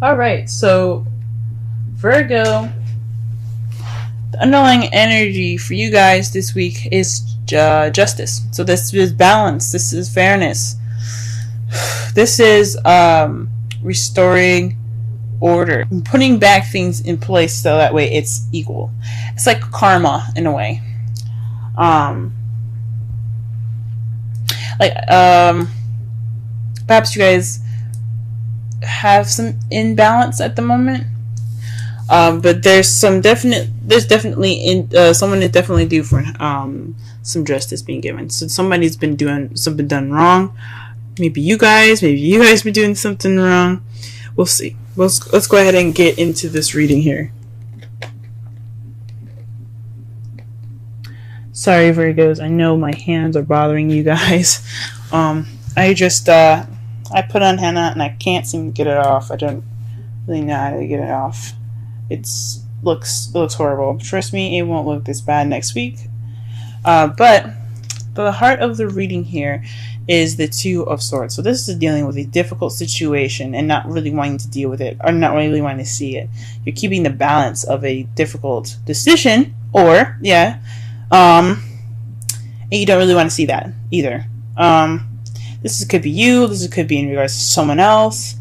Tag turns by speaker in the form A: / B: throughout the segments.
A: Alright, so Virgo, the underlying energy for you guys this week is justice. So this is balance. This is fairness. This is restoring order, putting back things in place so that way it's equal. It's like karma in a way. Perhaps you guys have some imbalance at the moment. But there's definitely someone is definitely due for some justice being given. So somebody's been doing something done wrong. Maybe you guys been doing something wrong. We'll see. Let's go ahead and get into this reading here. Sorry, Virgos. I know my hands are bothering you guys. I put on henna and I can't seem to get it off. I don't really know how to get it off. It looks horrible. Trust me, it won't look this bad next week. But the heart of the reading here is the Two of Swords. So this is dealing with a difficult situation and not really wanting to deal with it, or not really wanting to see it. You're keeping the balance of a difficult decision, and you don't really want to see that either. This could be you. This could be in regards to someone else.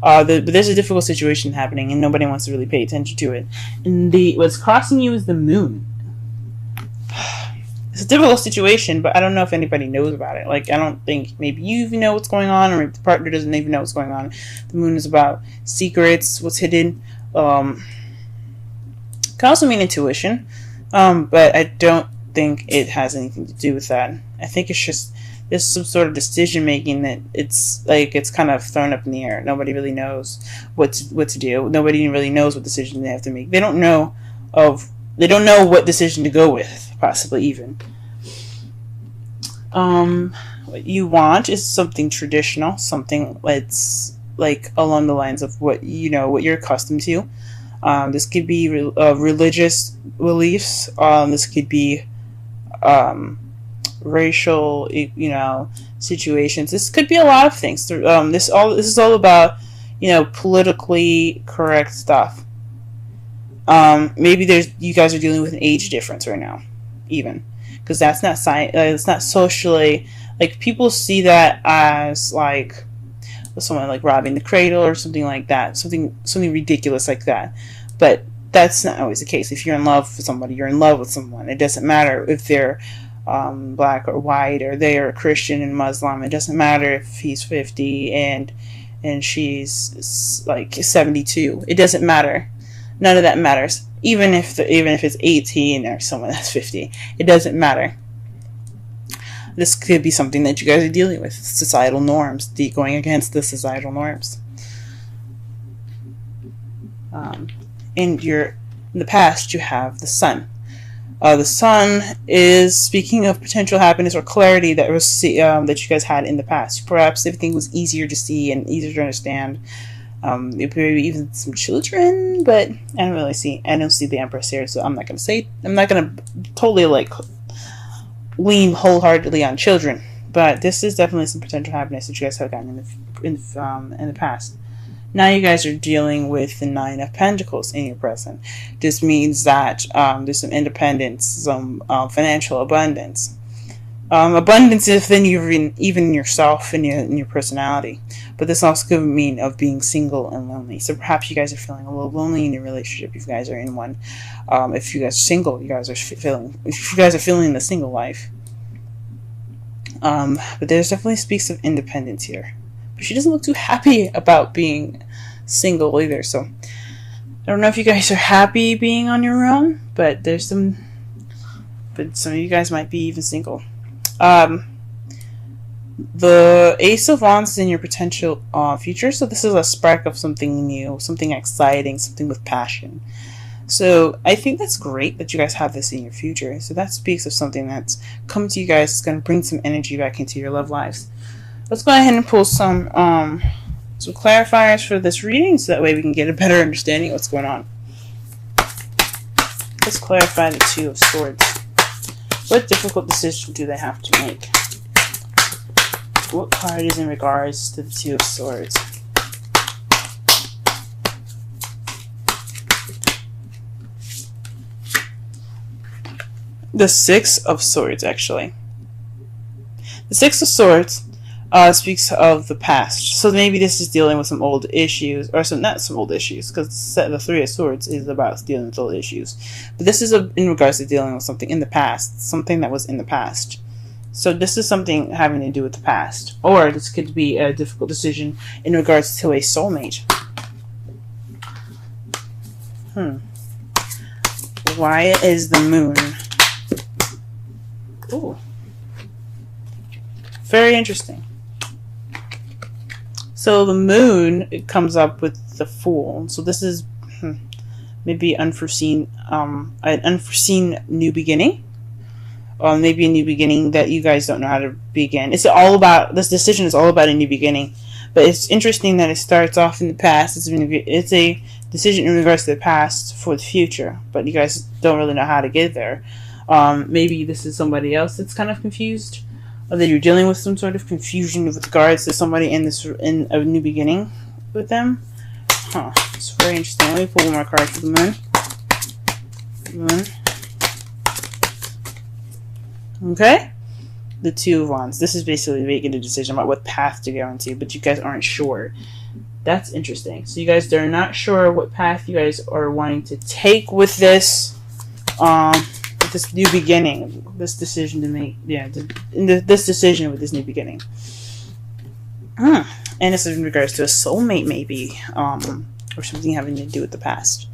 A: But there's a difficult situation happening, and nobody wants to really pay attention to it. And what's crossing you is the moon. It's a difficult situation, but I don't know if anybody knows about it. Like, I don't think maybe you even know what's going on, or maybe the partner doesn't even know what's going on. The moon is about secrets, what's hidden. Can also mean intuition, but I don't think it has anything to do with that. I think it's just there's some sort of decision making that it's kind of thrown up in the air. Nobody really knows what to do. Nobody really knows what decision they have to make. They don't know what decision to go with, possibly even. What you want is something traditional, something that's like along the lines of what you're accustomed to. This could be religious beliefs. This could be racial, situations. This could be a lot of things. This is all about, politically correct stuff. Maybe you guys are dealing with an age difference right now, even, because that's not it's not socially, like, people see that as like someone like robbing the cradle or something like that, something ridiculous like that. But that's not always the case. If you're in love with somebody, you're in love with someone. It doesn't matter if they're black or white, or they are Christian and Muslim. It doesn't matter if he's 50 and she's like 72. It doesn't matter. None of that matters. Even if it's 18 or someone that's 50, it doesn't matter. This could be something that you guys are dealing with, societal norms, going against the societal norms. In the past, you have the Sun. The Sun is speaking of potential happiness or clarity that you guys had in the past. Perhaps everything was easier to see and easier to understand. Maybe even some children, but I don't see the Empress here, so I'm not gonna totally lean wholeheartedly on children. But this is definitely some potential happiness that you guys have gotten in the past. Now you guys are dealing with the Nine of Pentacles in your present. This means that there's some independence, some financial abundance. Abundance within even yourself and your personality. But this also could mean of being single and lonely. So perhaps you guys are feeling a little lonely in your relationship if you guys are in one. If you guys are single, if you guys are feeling the single life. But there's definitely speaks of independence here. But she doesn't look too happy about being single either. So I don't know if you guys are happy being on your own, but some of you guys might be even single. The Ace of Wands is in your potential future, so this is a spark of something new, something exciting, something with passion. So I think that's great that you guys have this in your future. So that speaks of something that's coming to you guys. It's going to bring some energy back into your love lives. Let's go ahead and pull some clarifiers for this reading, so that way we can get a better understanding of what's going on. Let's clarify the Two of Swords. What difficult decision do they have to make? What card is in regards to the Two of Swords? The Six of Swords, actually. The Six of Swords speaks of the past. So maybe this is dealing with some old issues, or not some old issues, because the Three of Swords is about dealing with old issues. But this is in regards to dealing with something in the past, something that was in the past. So this is something having to do with the past. Or this could be a difficult decision in regards to a soulmate. Why is the moon? Ooh. Very interesting. So the moon, it comes up with the Fool. So this is maybe an unforeseen new beginning. Or maybe a new beginning that you guys don't know how to begin. This decision is all about a new beginning. But it's interesting that it starts off in the past. It's a decision in regards to the past for the future. But you guys don't really know how to get there. Maybe this is somebody else that's kind of confused. Or that you're dealing with some sort of confusion with regards to somebody in a new beginning with them. It's very interesting. Let me pull one more card for the moon. Okay? The Two of Wands. This is basically making a decision about what path to go into, but you guys aren't sure. That's interesting. So you guys are not sure what path you guys are wanting to take with this, this new beginning, this decision to make. Yeah, this decision with this new beginning. And this is in regards to a soulmate, maybe, or something having to do with the past.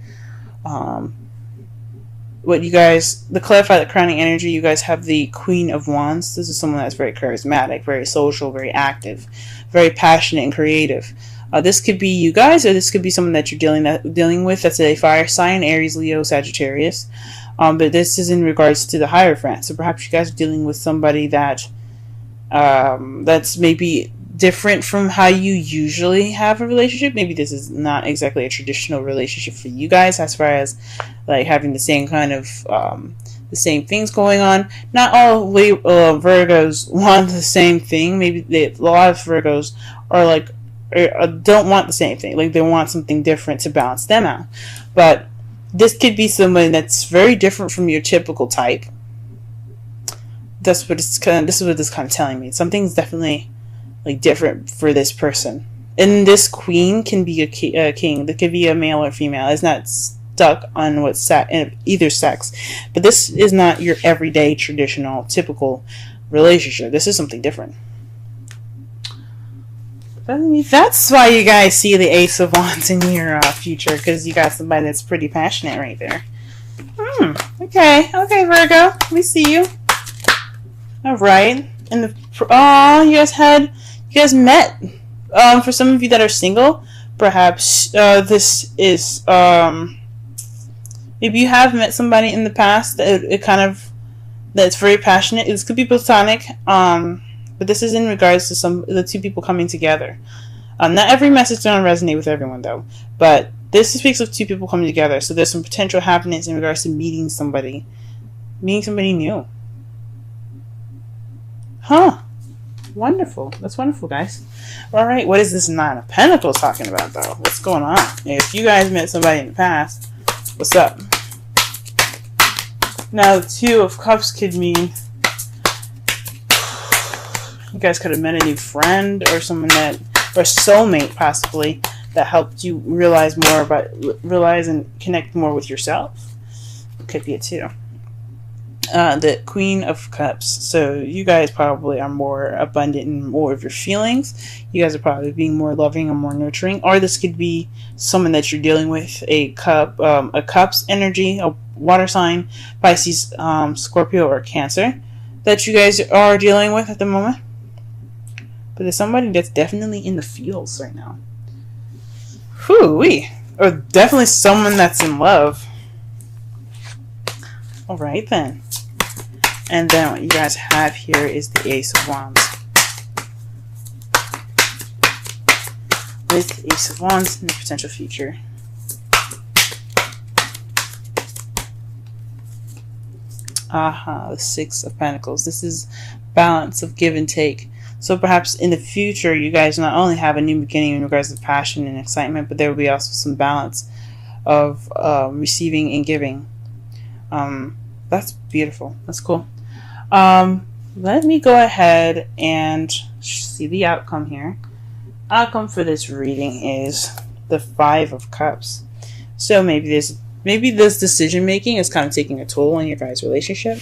A: What you guys, to clarify the crowning energy, you guys have the Queen of Wands. This is someone that's very charismatic, very social, very active, very passionate and creative. This could be you guys, or this could be someone that you're dealing with that's a fire sign, Aries, Leo, Sagittarius. But this is in regards to the Hierophant. So perhaps you guys are dealing with somebody that that's maybe different from how you usually have a relationship. Maybe this is not exactly a traditional relationship for you guys, as far as like having the same kind of the same things going on. Not all Virgos want the same thing. Maybe a lot of Virgos are like don't want the same thing. Like they want something different to balance them out. But this could be someone that's very different from your typical type. This is what this is kind of telling me. Something's definitely like different for this person. And this queen can be a king. That could be a male or female. It's not stuck on either sex. But this is not your everyday, traditional, typical relationship. This is something different. That's why you guys see the Ace of Wands in your future, because you got somebody that's pretty passionate right there. Okay, Virgo, we see you. All right, and you guys met. For some of you that are single, perhaps this is maybe you have met somebody in the past that that's very passionate. This could be platonic. But this is in regards to the two people coming together. Not every message is going to resonate with everyone, though. But this speaks of two people coming together. So there's some potential happiness in regards to meeting somebody new. Wonderful. That's wonderful, guys. All right, what is this Nine of Pentacles talking about, though? What's going on? If you guys met somebody in the past, what's up? Now, the Two of Cups could mean you guys could have met a new friend or someone or a soulmate possibly that helped you realize and connect more with yourself. Could be it too. The Queen of Cups. So you guys probably are more abundant in more of your feelings. You guys are probably being more loving and more nurturing. Or this could be someone that you're dealing with, a Cups energy, a water sign, Pisces, Scorpio, or Cancer that you guys are dealing with at the moment. But there's somebody that's definitely in the feels right now. Whoo-wee. Or definitely someone that's in love. Alright then. And then what you guys have here is the Ace of Wands. With the Ace of Wands in the potential future. The Six of Pentacles. This is balance of give and take. So perhaps in the future, you guys not only have a new beginning in regards to passion and excitement, but there will be also some balance of receiving and giving. That's beautiful. That's cool. Let me go ahead and see the outcome here. Outcome for this reading is the Five of Cups. So maybe this decision making is kind of taking a toll on your guys' relationship.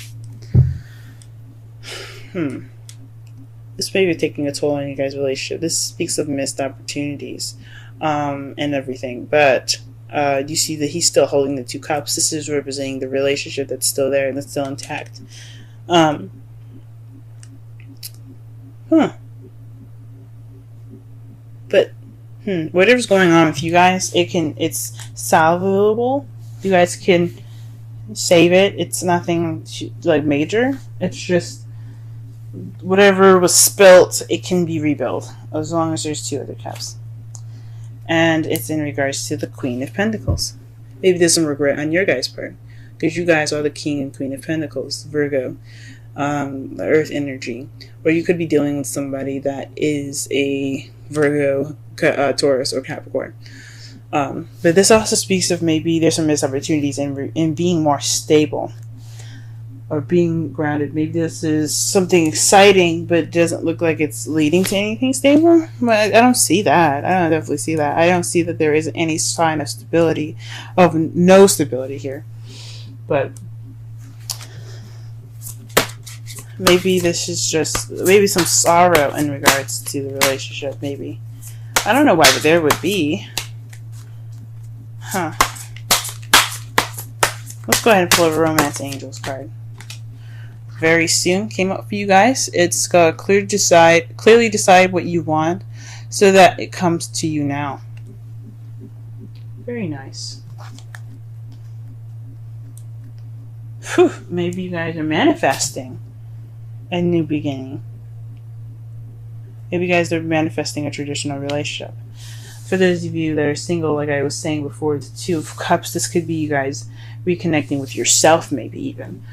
A: This may be taking a toll on your guys' relationship. This speaks of missed opportunities, and everything. But you see that he's still holding the two cups. This is representing the relationship that's still there and that's still intact. But whatever's going on with you guys, it's salvable. You guys can save it. It's nothing like major. It's just whatever was spilt, it can be rebuilt as long as there's two other cups. And it's in regards to the Queen of Pentacles. Maybe there's some regret on your guys' part, because you guys are the King and Queen of Pentacles, Virgo, the Earth energy. Or you could be dealing with somebody that is a Virgo, Taurus, or Capricorn. But this also speaks of maybe there's some missed opportunities in being more stable or being grounded. Maybe this is something exciting, but it doesn't look like it's leading to anything stable. But I don't see that. I don't definitely see that. I don't see that there is any sign of stability, of no stability here. But maybe this is just maybe some sorrow in regards to the relationship. Maybe I don't know why, but there would be. Let's go ahead and pull a Romance Angels card. Very soon came up for you guys. It's clearly decide what you want so that it comes to you now. Very nice. Whew, maybe you guys are manifesting a new beginning. Maybe you guys are manifesting a traditional relationship. For those of you that are single, like I was saying before, the Two of Cups, this could be you guys reconnecting with yourself, maybe even.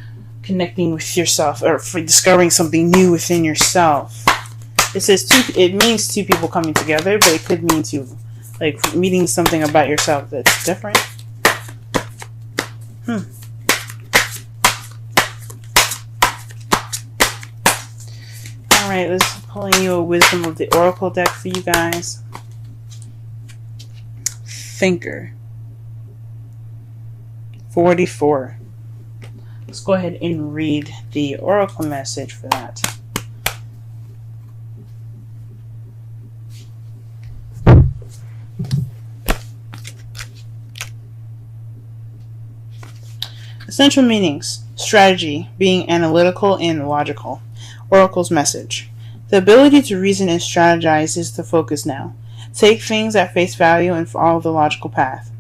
A: Connecting with yourself, or for discovering something new within yourself. It says it means two people coming together, but it could mean like meeting something about yourself that's different. Alright, let's pulling you a Wisdom of the Oracle deck for you guys. Thinker. 44. Let's go ahead and read the oracle message for that. Essential meanings. Strategy, being analytical and logical. Oracle's message. The ability to reason and strategize is the focus now. Take things at face value and follow the logical path.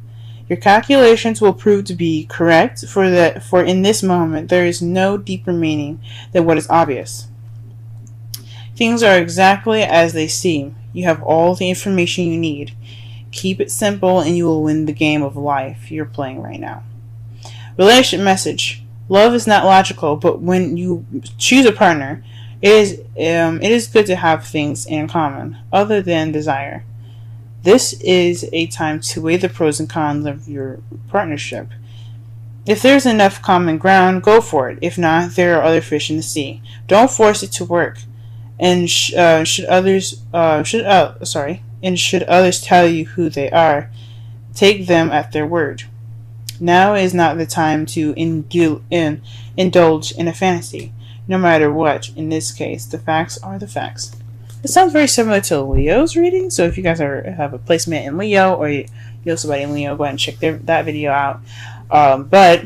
A: Your calculations will prove to be correct, for in this moment there is no deeper meaning than what is obvious. Things are exactly as they seem. You have all the information you need. Keep it simple and you will win the game of life you're playing right now. Relationship message. Love is not logical, but when you choose a partner, it is good to have things in common other than desire. This is a time to weigh the pros and cons of your partnership. If there's enough common ground, go for it. If not, there are other fish in the sea. Don't force it to work. And should others tell you who they are, take them at their word. Now is not the time to indulge in a fantasy. No matter what, in this case, the facts are the facts. It sounds very similar to Leo's reading, so if you guys have a placement in Leo, or you know somebody in Leo, go ahead and check that video out. But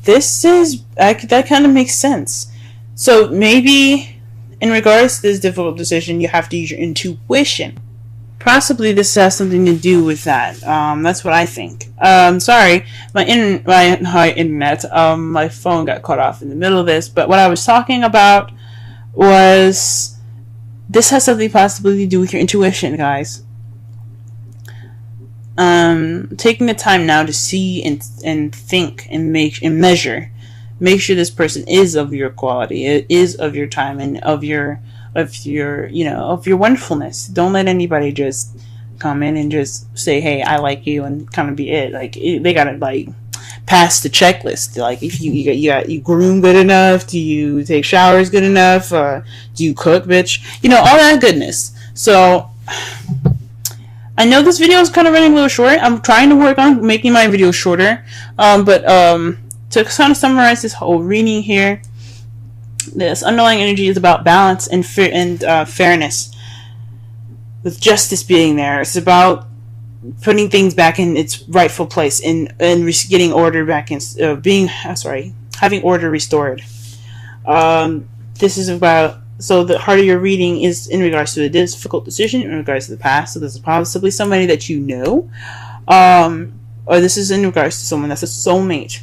A: this is, that kind of makes sense. So maybe in regards to this difficult decision, you have to use your intuition. Possibly this has something to do with that. That's what I think. Sorry, my internet, my phone got cut off in the middle of this, but what I was talking about was this has something possibly to do with your intuition, guys. Taking the time now to see and think and measure. Make sure this person is of your quality, it is of your time, and of your wonderfulness. Don't let anybody just come in and just say, hey, I like you, and kind of be it. Like, they gotta pass the checklist. Like, if you groom good enough, do you take showers good enough, do you cook, bitch, all that goodness. So I know this video is kind of running a little short. I'm trying to work on making my video shorter, but to kind of summarize this whole reading here, this underlying energy is about balance and fairness, with justice being there. It's about putting things back in its rightful place and getting order back in, having order restored. This is about, so the heart of your reading is in regards to a difficult decision in regards to the past. So this is possibly somebody that you know, or this is in regards to someone that's a soulmate.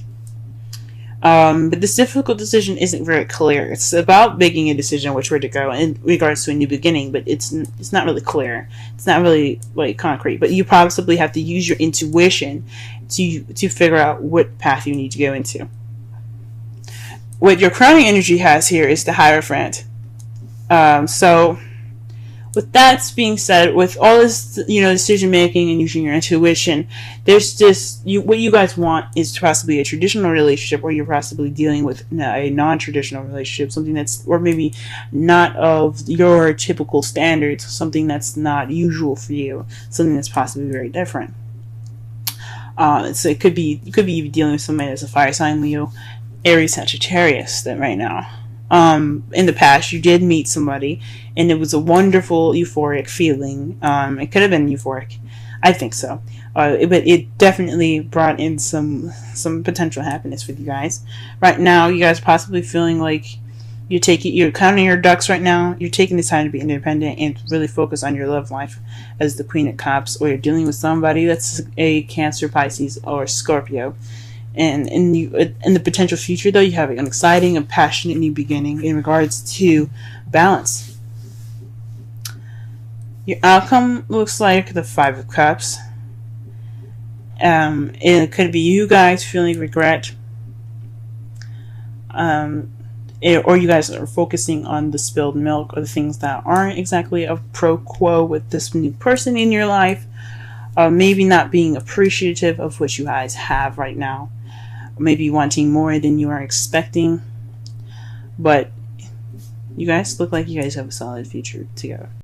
A: But this difficult decision isn't very clear. It's about making a decision which way to go in regards to a new beginning, but it's not really clear. It's not really like concrete. But you possibly have to use your intuition to figure out what path you need to go into. What your crowning energy has here is the Hierophant. So with that being said, with all this, decision making and using your intuition, there's just what you guys want is possibly a traditional relationship, or you're possibly dealing with a non-traditional relationship, something that's, or maybe not of your typical standards, something that's not usual for you, something that's possibly very different. So you could be dealing with somebody that's a fire sign, Leo, Aries, Sagittarius, that right now. In the past you did meet somebody and it was a wonderful euphoric feeling. It could have been euphoric, I think so, but it definitely brought in some potential happiness with you guys. Right now you guys are possibly feeling like you're counting your ducks right now. You're taking the time to be independent and really focus on your love life as the Queen of Cups, or you're dealing with somebody that's a Cancer, Pisces, or Scorpio. And in the potential future, though, you have an exciting and passionate new beginning in regards to balance. Your outcome looks like the Five of Cups. It could be you guys feeling regret, or you guys are focusing on the spilled milk, or the things that aren't exactly a pro quo with this new person in your life. Maybe not being appreciative of what you guys have right now. Maybe wanting more than you are expecting. But you guys look like you guys have a solid future together.